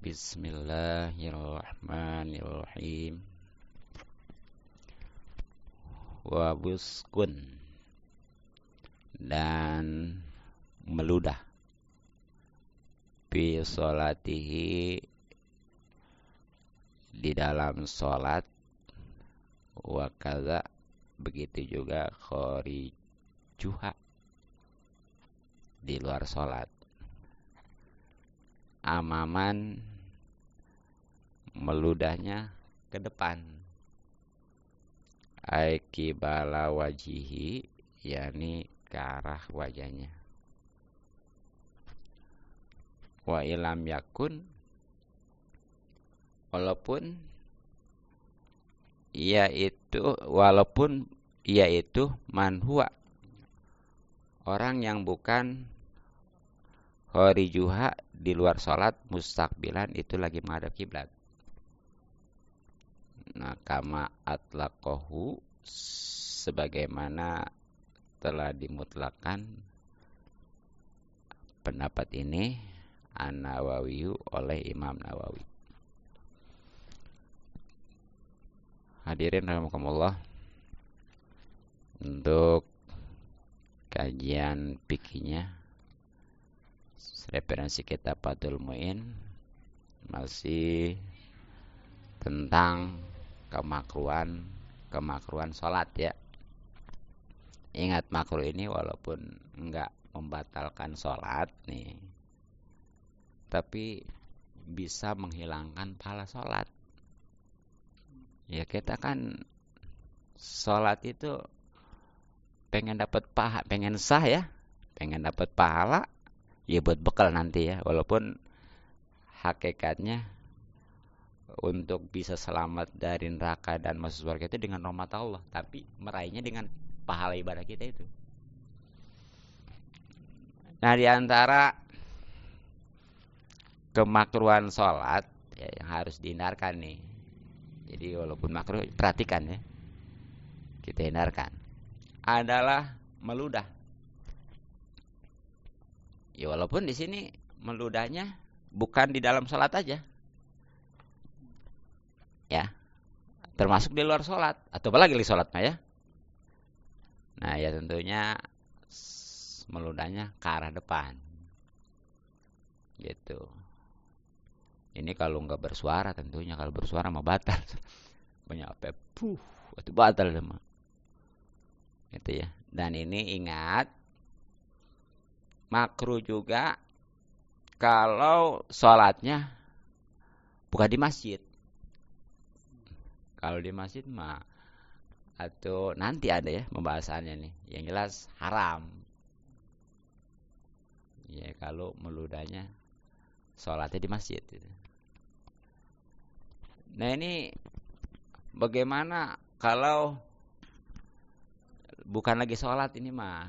Bismillahirrahmanirrahim. Wa buskun, dan meludah, fi sholatihi, di dalam sholat, wa kaza, begitu juga kharijuha, di luar sholat. Amaman, meludahnya ke depan, aikibala wajihi, yakni ke arah wajahnya. Wa ilam yakun, walaupun ia itu manhua, orang yang bukan kharijuha, di luar sholat, mustaqbilan, itu lagi menghadap kiblat. Nah, kama atlaqahu, sebagaimana telah dimutlakan pendapat ini An-Nawawi, oleh Imam Nawawi. Hadirin rahimakumullah, untuk kajian fikihnya referensi kitab Fathul Mu'in masih tentang kemakruhan sholat ya. Ingat, makruh ini walaupun enggak membatalkan sholat nih, tapi bisa menghilangkan pahala sholat. Ya, kita kan sholat itu pengen dapat pahala, pengen sah ya, pengen dapat pahala, ya buat bekal nanti ya. Walaupun hakikatnya untuk bisa selamat dari neraka dan masuk surga itu dengan rahmat Allah, tapi meraihnya dengan pahala ibadah kita itu. Nah, di antara kemakruhan sholat ya, yang harus dihindarkan nih. Jadi walaupun makruh, perhatikan ya, kita hindarkan, adalah meludah. Ya, walaupun di sini meludahnya bukan di dalam sholat aja, ya, termasuk di luar sholat, atau apalagi di sholat mah ya. Nah, ya tentunya meludahnya ke arah depan, gitu. Ini kalau nggak bersuara tentunya, kalau bersuara mah batal. Banyak apa? Itu batal semua. Gitu ya. Dan ini ingat, makruh juga kalau sholatnya bukan di masjid. Kalau di masjid mah, atau nanti ada ya pembahasannya nih, yang jelas haram. Ya, kalau meludahnya sholatnya di masjid. Nah, ini bagaimana kalau bukan lagi sholat ini mah?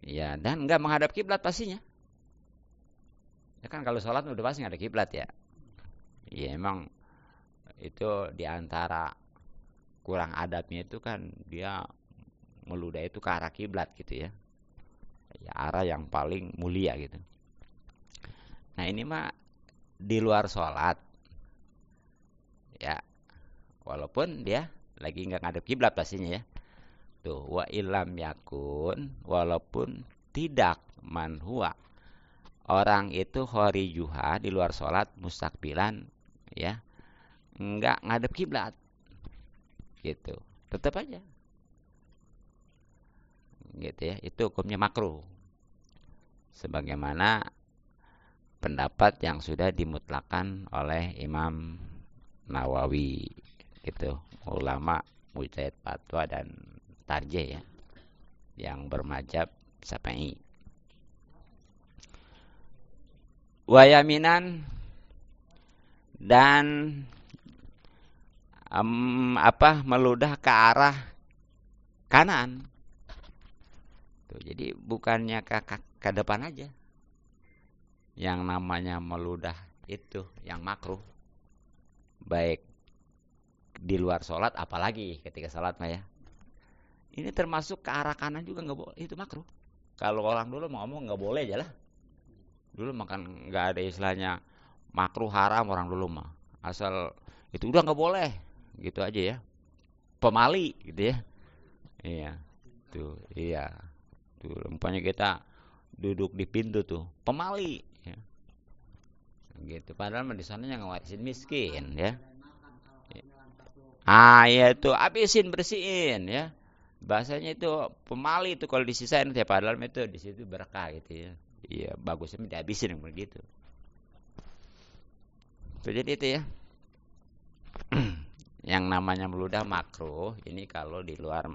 Ya, dan enggak menghadap kiblat pastinya. Ya kan, kalau sholat udah pasti nggak ada kiblat ya. Ya, emang itu diantara kurang adabnya itu kan, dia meludah itu ke arah kiblat gitu ya. Ya, arah yang paling mulia gitu. Nah, ini mah di luar sholat ya, walaupun dia lagi nggak ngadep kiblat pastinya ya. Tuh, wa ilam yakun, walaupun tidak manhua, orang itu kharijuha, di luar sholat, mustaqbilan ya, nggak ngadep kiblat gitu, tetap aja gitu ya. Itu hukumnya makruh, sebagaimana pendapat yang sudah dimutlakan oleh Imam Nawawi gitu, ulama mujtahid fatwa dan tarjih ya, yang bermadzhab Syafi'i. Wa yaminan, dan meludah ke arah kanan. Tuh, jadi bukannya ke depan aja. Yang namanya meludah itu yang makruh, baik di luar sholat, apalagi ketika sholat mah ya. Ini termasuk ke arah kanan juga nggak boleh, itu makruh. Kalau orang dulu mau ngomong nggak boleh aja lah. Dulu makan nggak ada istilahnya makruh haram orang dulu mah. Asal itu udah nggak boleh, gitu aja ya. Pemali gitu ya. Iya, tuh, iya. Tuh, umpamanya kita duduk di pintu tuh, pemali ya. Gitu. Padahal mah di sana yang ngewarisin miskin ya. Ah, iya itu habisin bersihin ya. Bahasanya itu pemali itu kalau disisain ya padahal itu di situ berkah gitu ya. Iya, bagusnya dihabisin yang begitu. Itu jadi itu ya. Yang namanya meludah makruh ini kalau di luar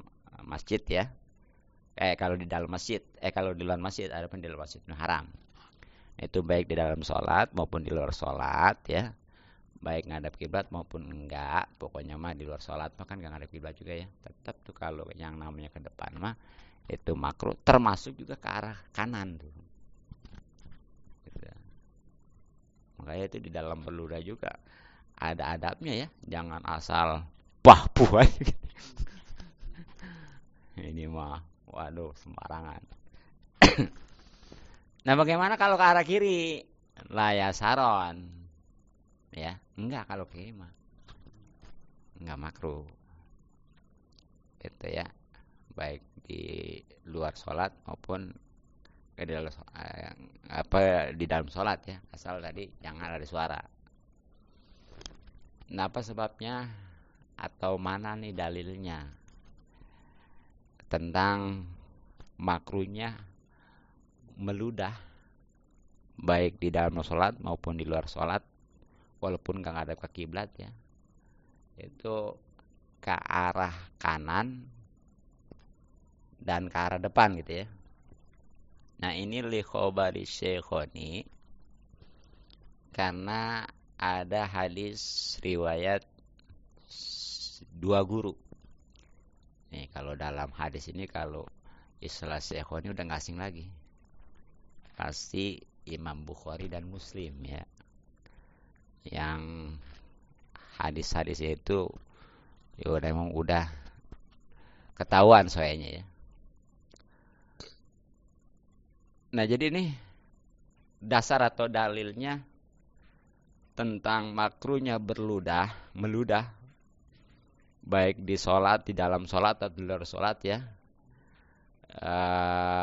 masjid ya. Kalau di dalam masjid, kalau di luar masjid ada pun di luar masjid haram. Itu baik di dalam sholat maupun di luar sholat ya. Baik ngadap kiblat maupun enggak, pokoknya mah di luar sholat mah kan enggak ngadap kiblat juga ya. Tetap tuh kalau yang namanya ke depan mah itu makruh, termasuk juga ke arah kanan tuh. Gitu. Makanya itu di dalam beluda juga ada adabnya ya, jangan asal puh aja. Ini mah, waduh sembarangan. Nah bagaimana kalau ke arah kiri? Lah ya saron, ya enggak kalau kiri mah, enggak makruh. Itu ya, baik di luar sholat maupun di dalam di dalam sholat ya, asal tadi jangan ada suara. Nah apa sebabnya atau mana nih dalilnya tentang makruhnya meludah baik di dalam sholat maupun di luar sholat walaupun gak ngadep ke kiblat ya, itu ke arah kanan dan ke arah depan gitu ya. Nah ini li khobari syekhoni, karena ada hadis riwayat dua guru. Nih kalau dalam hadis ini kalau istilah syekhoni udah gak asing lagi, pasti Imam Bukhari dan Muslim ya. Yang hadis-hadis itu ya emang udah ketahuan soalnya ya. Nah jadi nih dasar atau dalilnya tentang makruhnya meludah baik di sholat, di dalam sholat atau di luar sholat ya,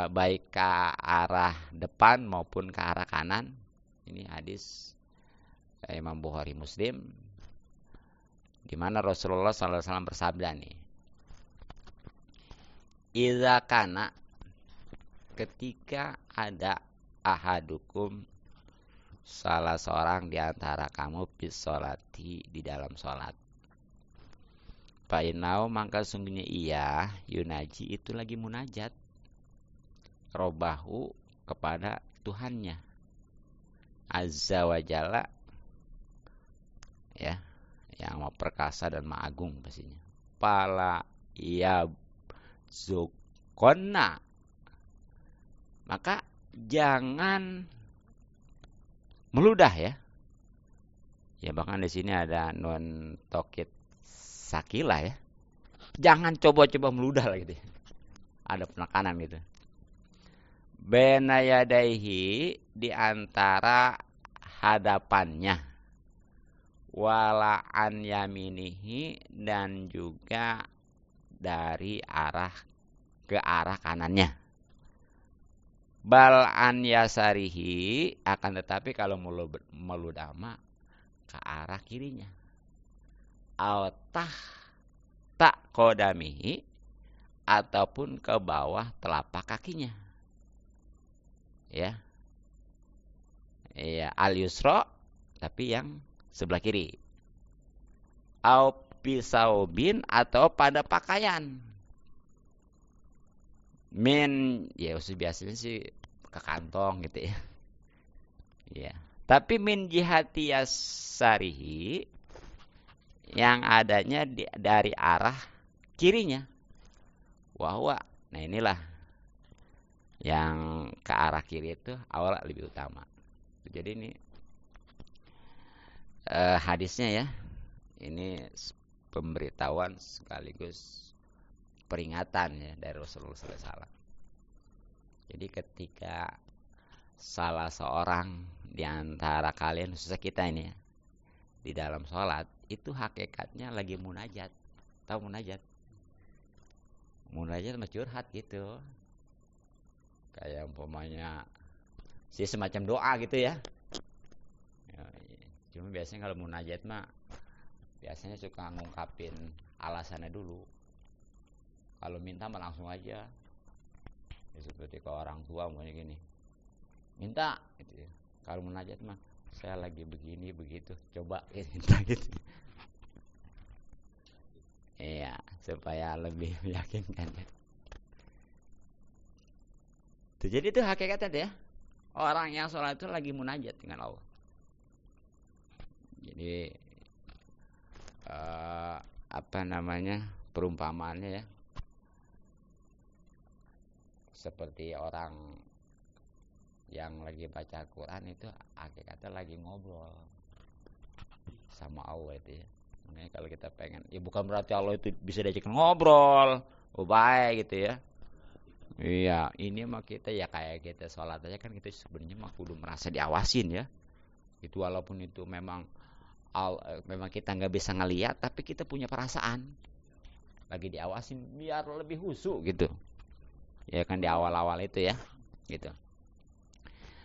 baik ke arah depan maupun ke arah kanan. Ini hadis Imam Bukhari Muslim, di mana Rasulullah SAW bersabda nih, idza kana, ketika ada ahadukum, salah seorang di antara kamu, bis sholati, di dalam sholat, fa'inau, maka sungguhnya ia, yunaji, itu lagi munajat, robahu, kepada Tuhannya, azza wa jalla ya, yang maha perkasa dan maha agung pastinya. Pala ya zukonna, maka jangan meludah ya. Ya bahkan di sini ada non tokit sakila ya. Jangan coba-coba meludah lah gitu ya. Ada penekanan gitu. Bena yadaihi, di antara hadapannya, wala an yaminihi, dan juga dari ke arah kanannya. Bal an yasarihi, akan tetapi kalau meludah mah ke arah kirinya. Autah tak kodamihi, ataupun ke bawah telapak kakinya. Ya. Ya, al yusra, tapi yang sebelah kiri. Au pisaubin, atau pada pakaian. Ya biasanya sih ke kantong gitu ya. Ya. Tapi min jihati yasarihi, yang adanya dari arah kirinya. Wahwa. Nah inilah yang ke arah kiri itu awal lebih utama. Jadi ini hadisnya ya. Ini pemberitahuan sekaligus peringatan ya dari Rasulullah SAW. Jadi ketika salah seorang di antara kalian, khususnya kita ini ya, di dalam sholat itu hakikatnya lagi munajat. Tahu munajat? Munajat mah curhat gitu. Kayak umpamanya sih semacam doa gitu ya. Cuma biasanya kalau munajat mah biasanya suka ngungkapin alasannya dulu. Kalau minta mah langsung aja. Ya, seperti ke orang tua umpamanya gini. Minta gitu ya. Kalau munajat mah saya lagi begini begitu, coba minta gitu. Iya, supaya lebih meyakinkan. Jadi itu hakikatnya ya. Orang yang sholat itu lagi munajat dengan Allah. Jadi apa namanya perumpamaannya ya, seperti orang yang lagi baca Quran itu hakikatnya lagi ngobrol sama Allah itu ya. Makanya kalau kita pengen, ya bukan berarti Allah itu bisa diajak ngobrol, oh baik gitu ya. Iya, ini mah kita ya kayak kita sholat aja kan, kita sebenarnya mah kudu merasa diawasin ya. Itu walaupun itu memang kita nggak bisa ngelihat, tapi kita punya perasaan lagi diawasin biar lebih khusyuk gitu. Ya kan di awal-awal itu ya, gitu.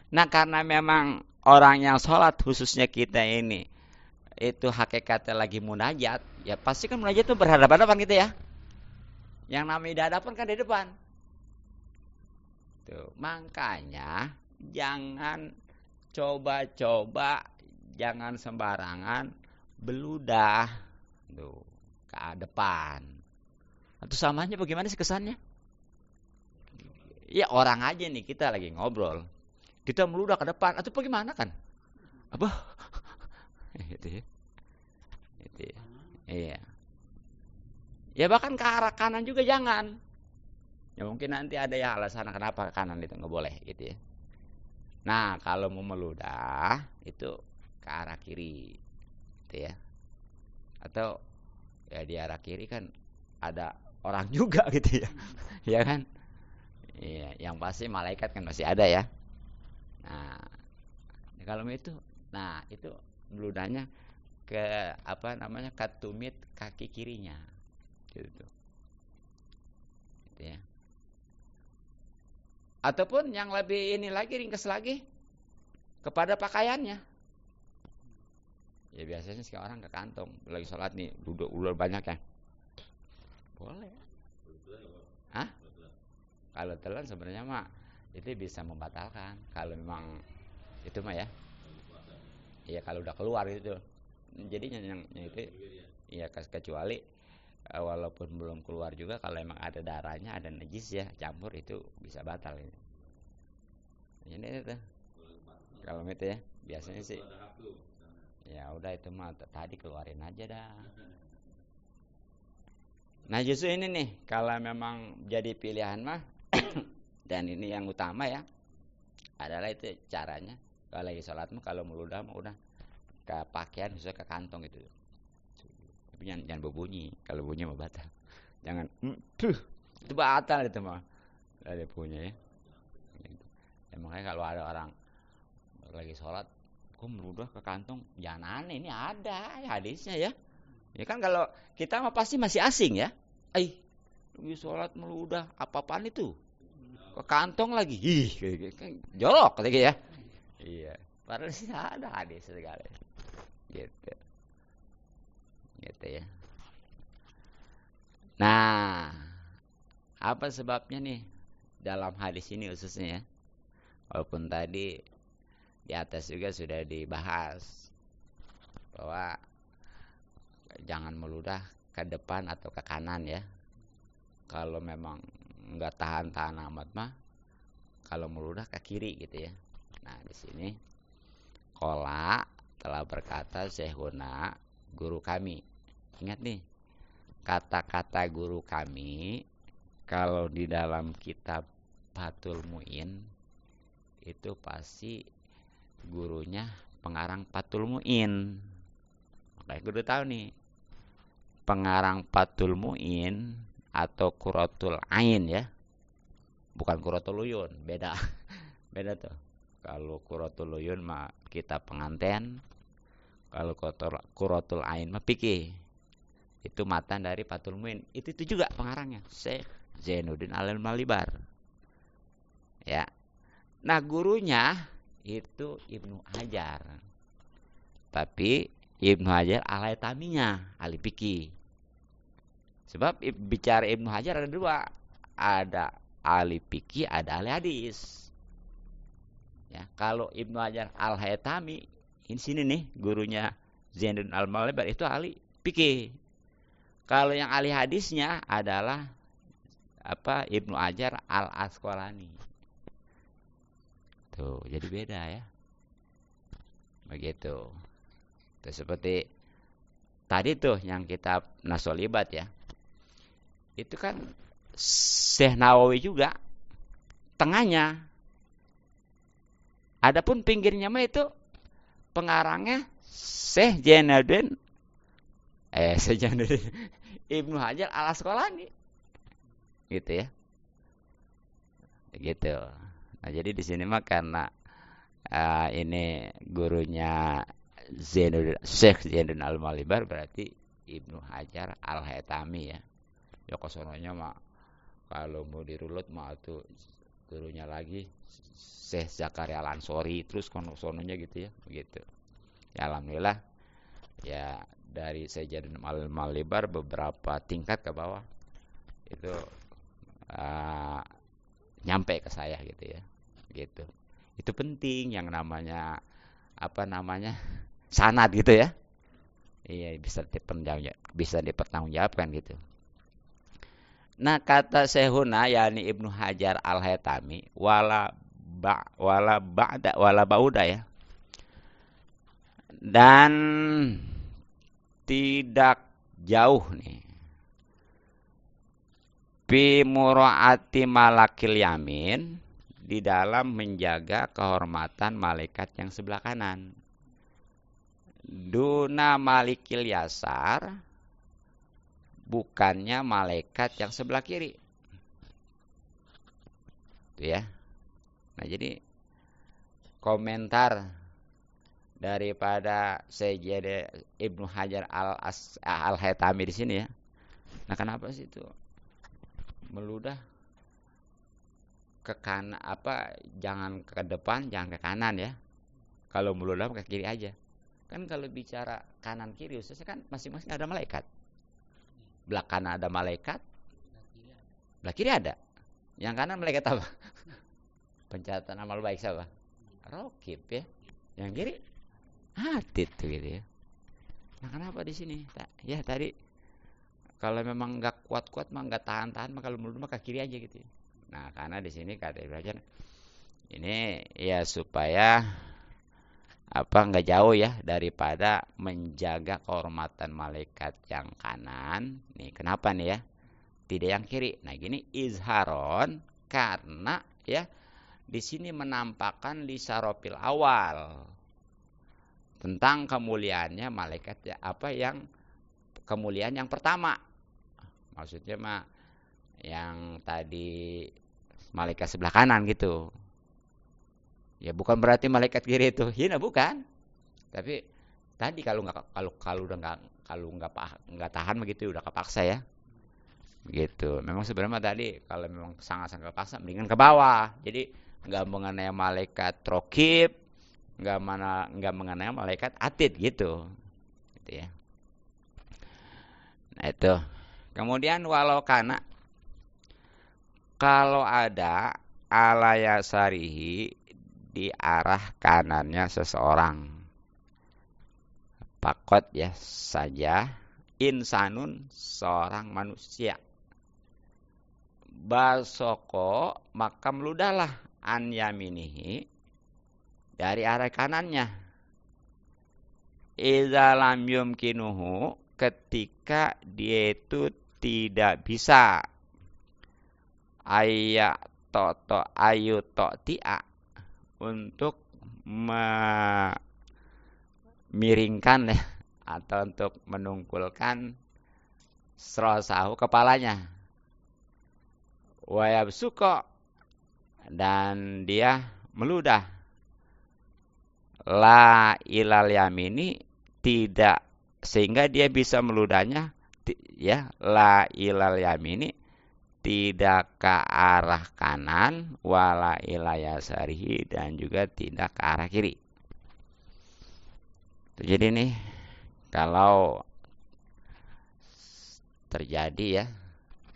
Nah karena memang orang yang sholat khususnya kita ini itu hakikatnya lagi munajat, ya pasti kan munajat itu berhadapan-hadapan gitu ya. Yang namanya di hadapan kan di depan. Tuh, makanya jangan coba-coba, jangan sembarangan beludah tuh ke depan. Atau samanya bagaimana sih kesannya? Ya orang aja nih kita lagi ngobrol, kita meludah ke depan, atau bagaimana kan? Apa? Gitu ya. Gitu ya. Iya. Ya bahkan ke arah kanan juga jangan. Ya mungkin nanti ada ya alasan kenapa ke kanan itu nggak boleh gitu ya. Nah kalau mau meludah itu ke arah kiri, gitu ya. Atau ya di arah kiri kan ada orang juga gitu ya, ya kan? Iya, yang pasti malaikat kan masih ada ya. Nah kalau itu, nah itu meludahnya ke apa namanya katumit kaki kirinya, gitu, gitu ya. Ataupun yang lebih ini lagi ringkas lagi kepada pakaiannya. Ya biasanya sih orang ke kantong lagi sholat nih, duduk ular banyak ya. Boleh. Hah? Kalau telan sebenarnya mah itu bisa membatalkan. Kalau memang itu mah ya. Iya kalau udah keluar gitu. Jadi yang itu ya kecuali walaupun belum keluar juga, kalau emang ada darahnya, ada najis ya campur, itu bisa batal ini. Ini itu kalau itu ya biasanya sih ya udah itu mah tadi keluarin aja dah. Nah justru ini nih kalau memang jadi pilihan mah dan ini yang utama ya adalah itu caranya kalau lagi sholat mah, kalau meludah mah udah ke pakaian, bisa ke kantong gitu. Tapi jangan berbunyi, kalau bunyi mah batal. Jangan itu batal itu mah. Ada punya ya. Ya makanya kalau ada orang lagi sholat kok meludah ke kantong, jangan aneh, ini ada ya hadisnya ya. Ya kan kalau kita mah pasti masih asing ya. Lagi sholat meludah, apa-apaan itu? Ke kantong lagi. Ih, kan jorok lagi ya. Iya. Padahal sih ada hadis segala. Gitu. Gitu ya. Nah, apa sebabnya nih dalam hadis ini khususnya ya? Walaupun tadi di atas juga sudah dibahas bahwa jangan meludah ke depan atau ke kanan ya. Kalau memang nggak tahan amat mah, kalau meludah ke kiri gitu ya. Nah di sini Qala telah berkata Syekhuna, guru kami. Ingat nih, kata-kata guru kami kalau di dalam kitab Fathul Mu'in itu pasti gurunya pengarang Fathul Mu'in. Makanya kudu tahu nih, pengarang Fathul Mu'in atau Qurratul Ain ya, bukan Qurratul Uyun, beda beda tuh. Kalau Qurratul Uyun mah kitab penganten. Kalau Qurratul Ain mah fikih. Itu matan dari Fathul Muin. Itu juga pengarangnya, Syekh Zainuddin Al-Malibar. Ya. Nah, gurunya itu Ibnu Hajar. Tapi Ibnu Hajar Al-Haytaminya, ahli fikih. Sebab bicara Ibnu Hajar ada dua. Ada ahli fikih, ada ahli hadis. Ya, kalau Ibnu Hajar Al-Haytami, ini sini nih gurunya Zainuddin Al-Malibar itu ahli fikih. Kalau yang ahli hadisnya adalah Ibnu Hajar Al-Asqalani. Tuh, jadi beda ya. Begitu. Itu seperti tadi tuh yang kitab Nasolibat ya. Itu kan Syekh Nawawi juga tengahnya. Adapun pinggirnya mah itu pengarangnya Syekh Zainuddin Ibnu Hajar Al-Asqalani. Gitu ya. Gitu. Nah, jadi di sini mah karena ini gurunya Syekh Zainuddin Al-Malibar berarti Ibnu Hajar Al-Haytami ya. Ya kesononya mah kalau mau dirunut mah itu gurunya lagi Syekh Zakaria Al-Ansori terus sononya gitu ya, begitu. Ya alhamdulillah ya dari Syekh Zainuddin Al-Malibar beberapa tingkat ke bawah itu nyampe ke saya gitu ya. Gitu. Itu penting yang namanya sanad gitu ya. Iya bisa dipertanggungjawabkan gitu. Nah kata Syekhuna yakni Ibnu Hajar Al-Haytami wala bauda ya. Dan tidak jauh nih. Bi muraati malakil yamin di dalam menjaga kehormatan malaikat yang sebelah kanan. Duna malikil yasar bukannya malaikat yang sebelah kiri. Itu ya. Nah, jadi komentar daripada Sayyid Ibnu Hajar Al-Haytami di sini ya. Nah, kenapa sih itu meludah ke kanan jangan ke depan, jangan ke kanan ya. Kalau meludah ke kiri aja. Kan kalau bicara kanan kiri khususnya kan masing-masing ada malaikat. Belah kanan ada malaikat, belah kiri ada. Yang kanan malaikat apa? Pencatatan amal baik siapa? Raqib ya. Yang kiri Atid tuh gitu ya. Nah kenapa di sini? Ya tadi kalau memang nggak kuat-kuat mah nggak tahan-tahan mah kalau meludah mah ke kiri aja gitu. Nah karena di sini kata belajar ini ya supaya nggak jauh ya daripada menjaga kehormatan malaikat yang kanan. Nih kenapa nih ya? Tidak yang kiri. Nah gini izharon karena ya di sini menampakkan lisarofil awal tentang kemuliaannya malaikat ya yang kemuliaan yang pertama. Maksudnya mah yang tadi malaikat sebelah kanan gitu. Ya bukan berarti malaikat kiri itu hina, bukan. Tapi tadi kalau nggak tahan begitu udah kepaksa ya. Begitu. Memang sebenarnya tadi kalau memang sangat-sangat kepaksa mendingan ke bawah. Jadi nggak mengenai malaikat Raqib, nggak mengenai malaikat Atid gitu. Gitu ya. Nah itu. Kemudian walau kana kalau ada alayasarihi di arah kanannya seseorang. Pakot ya saja insanun seorang manusia. Basoko maka meludahlah an yaminihi dari arah kanannya. Idza lam yumkinuhu ketika dia itu tidak bisa ayu ti'a untuk miringkan ya atau untuk menungkulkan srosahu kepalanya wayabsuko dan dia meludah La ilal yamini, tidak, sehingga dia bisa meludahnya ya, la ilal yamini, tidak ke arah kanan, wala ila yasarihi, dan juga tidak ke arah kiri. Jadi nih, kalau terjadi ya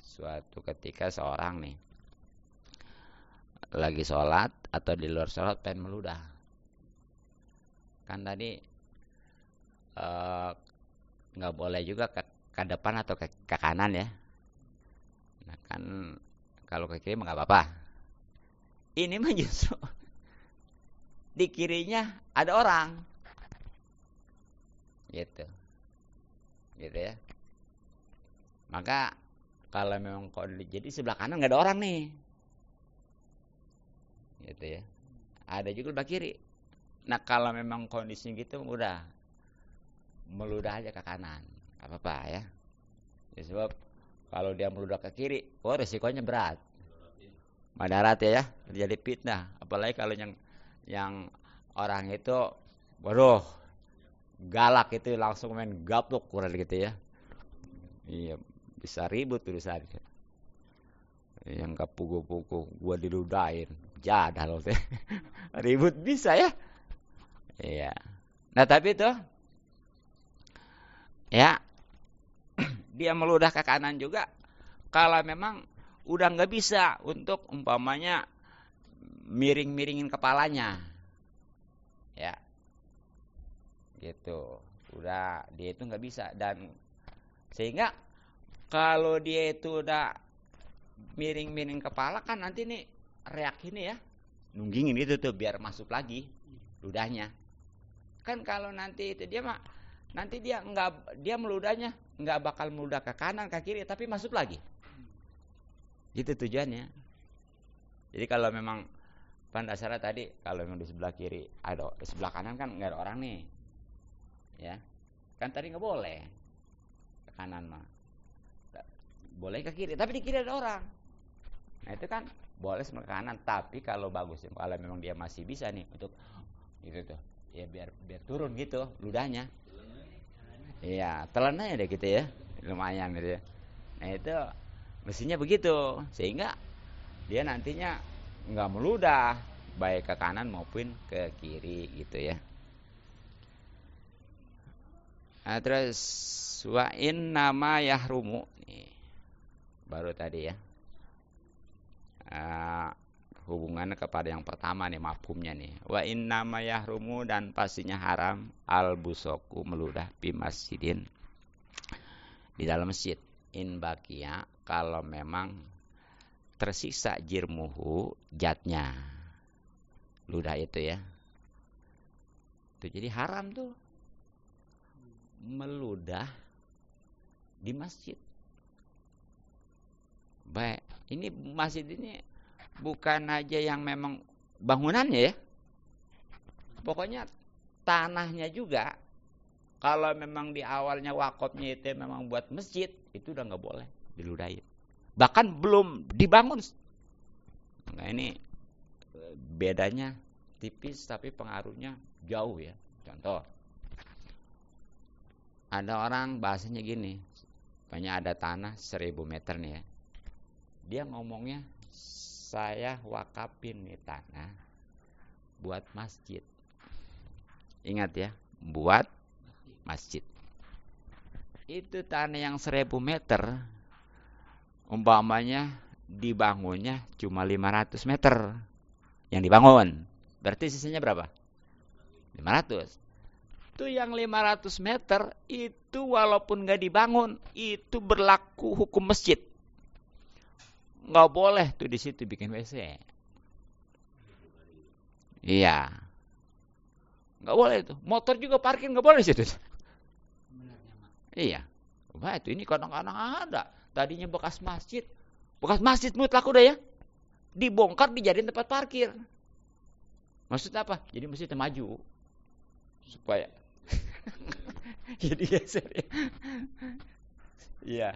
suatu ketika seorang nih lagi sholat atau di luar sholat pengen meludah, kan tadi nggak boleh juga ke depan atau ke kanan ya. Nah kan kalau ke kiri nggak apa-apa. Ini mah justru di kirinya ada orang, gitu ya. Maka kalau memang jadi sebelah kanan nggak ada orang nih, gitu ya. Ada juga sebelah kiri. Nah kalau memang kondisinya gitu udah meludah aja ke kanan, nggak apa-apa ya. Sebab kalau dia meludah ke kiri, resikonya berat, madarat ya, terjadi fitnah. Apalagi kalau yang orang itu, waduh, galak itu langsung main gaplok kurang gitu ya. Iya, bisa ribut urusan. Yang gak pugu-pugu gua diludahin, jadal teh. Ribut bisa ya. Iya. Nah tapi tuh ya, dia meludah ke kanan juga kalau memang udah nggak bisa untuk umpamanya miring-miringin kepalanya, ya, gitu. Udah dia itu nggak bisa, dan sehingga kalau dia itu udah miring-miring kepala kan nanti nih reak ini ya, nunggingin itu tuh biar masuk lagi ludahnya. Kan kalau nanti itu dia mah nanti dia meludahnya nggak bakal meludah ke kanan ke kiri tapi masuk lagi. Gitu tujuannya. Jadi kalau memang pada dasarnya tadi kalau memang di sebelah kiri ada, di sebelah kanan kan nggak ada orang nih, ya kan tadi nggak boleh ke kanan mah, boleh ke kiri tapi di kiri ada orang. Nah itu kan boleh sebelah kanan, tapi kalau bagus kalau memang dia masih bisa nih untuk itu tuh ya biar turun gitu ludahnya. Iya, telananya deh gitu ya, lumayan gitu ya. Nah itu mestinya begitu, sehingga dia nantinya nggak meludah baik ke kanan maupun ke kiri gitu ya. Nah, terus wa in nama yahrumu nih, baru tadi ya. Hubungannya kepada yang pertama nih, mafhumnya nih. Wa in nama yahrumu, dan pastinya haram al busoku, meludah di masjidin, di dalam masjid. In bakia, kalau memang tersisa jirmuhu, jatnya ludah itu ya. Itu jadi haram tuh meludah di masjid. Baik, ini masjid ini bukan aja yang memang bangunannya ya, pokoknya tanahnya juga. Kalau memang di awalnya wakafnya itu memang buat masjid, itu udah nggak boleh diludahin. Bahkan belum dibangun. Nah ini bedanya tipis tapi pengaruhnya jauh ya. Contoh, ada orang bahasanya gini, banyak ada tanah 1000 meter nih ya. Dia ngomongnya, saya wakafin nih tanah buat masjid. Ingat ya, buat masjid. Itu tanah yang 1000 meter, umpamanya dibangunnya cuma 500 meter yang dibangun. Berarti sisanya berapa? 500. Itu yang 500 meter itu walaupun gak dibangun, itu berlaku hukum masjid. Nggak boleh tuh di situ bikin WC. Iya, nggak boleh tuh. Motor juga parkir nggak boleh di situ. Iya, wah itu ini kadang-kadang ada. Tadinya bekas masjid mutlak udah ya, dibongkar dijadiin tempat parkir. Maksudnya apa? Jadi masjidnya maju supaya jadi geser ya. Iya.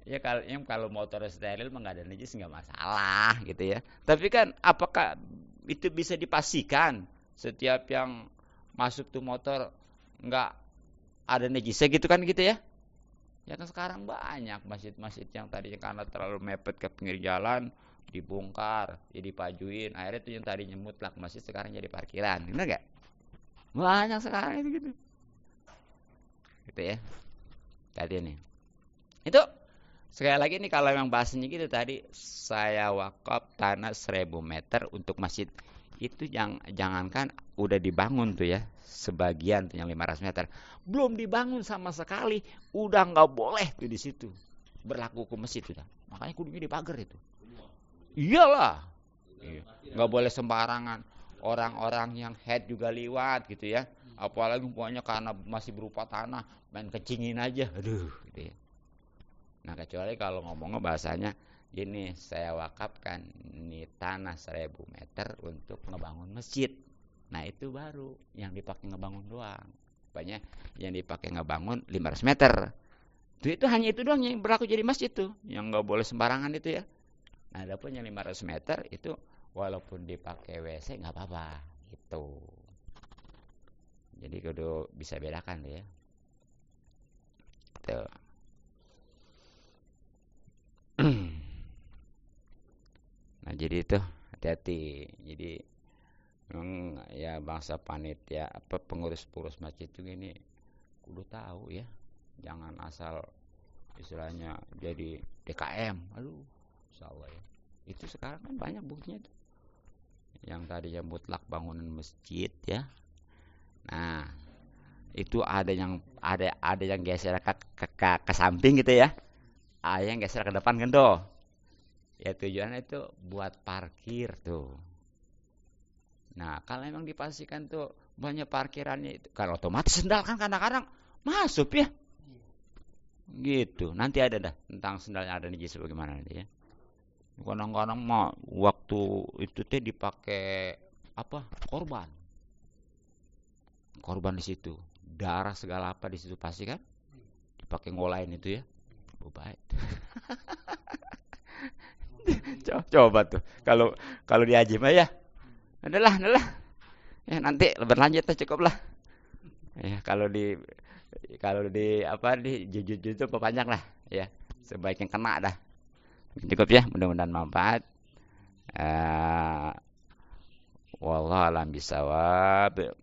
Ya kalau motor steril mah nggak ada najis nggak masalah gitu ya. Tapi kan apakah itu bisa dipastikan setiap yang masuk tuh motor nggak ada najisnya gitu kan gitu ya. Ya kan sekarang banyak masjid-masjid yang tadinya karena terlalu mepet ke pinggir jalan dibongkar, ya dipajuin. Akhirnya tuh yang tadinya mutlak masjid sekarang jadi parkiran. Benar nggak? Banyak sekarang itu gitu. Gitu ya. Tadi nih. Itu sekali lagi nih kalau yang bahasanya gitu tadi saya wakaf tanah 1000 meter untuk masjid itu jangankan udah dibangun tuh ya sebagian tuh yang 500 meter belum dibangun sama sekali udah nggak boleh tuh di situ berlaku hukum masjid udah makanya kudunya dipagar itu iyalah iya. Nggak boleh sembarangan orang-orang yang head juga liwat gitu ya apalagi pokoknya karena masih berupa tanah main kecingin aja aduh gitu ya. Nah kecuali kalau ngomongnya bahasanya ini saya wakafkan ini tanah 1000 meter untuk ngebangun masjid. Nah itu baru yang dipakai ngebangun doang. Banyak yang dipakai ngebangun 500 meter. Itu hanya itu doang yang berlaku jadi masjid tuh. Yang nggak boleh sembarangan itu ya. Nah adapun yang 500 meter itu walaupun dipakai WC nggak apa-apa. Gitu. Jadi kudu bisa bedakan ya. Tuh. Nah jadi itu hati-hati. Jadi memang ya bangsa panitia apa pengurus-pengurus masjid juga ini kudu tahu ya. Jangan asal istilahnya jadi DKM. Aduh, insyaallah ya. Itu sekarang kan banyak buktinya tuh. Yang tadinya mutlak bangunan masjid ya. Nah, itu ada yang geser ke samping gitu ya. Ada yang geser ke depan kan tuh. Ya tujuannya itu buat parkir tuh. Nah kalau emang dipastikan tuh banyak parkirannya itu, kalau otomatis sendal kan kadang-kadang masuk ya. Gitu. Nanti ada dah tentang sendalnya ada najis bagaimana nanti ya. Kadang-kadang mah waktu itu teh dipakai apa? Korban di situ. Darah segala apa di situ pasti kan? Dipakai ngolain itu ya. Oh, baik. Coba tuh kalau di Haji mah ya adalah ya nanti berlanjut cukup lah ya kalau di apa di jujur itu panjang lah ya sebaiknya kena dah cukup ya mudah-mudahan manfaat wallahu alam bisawab.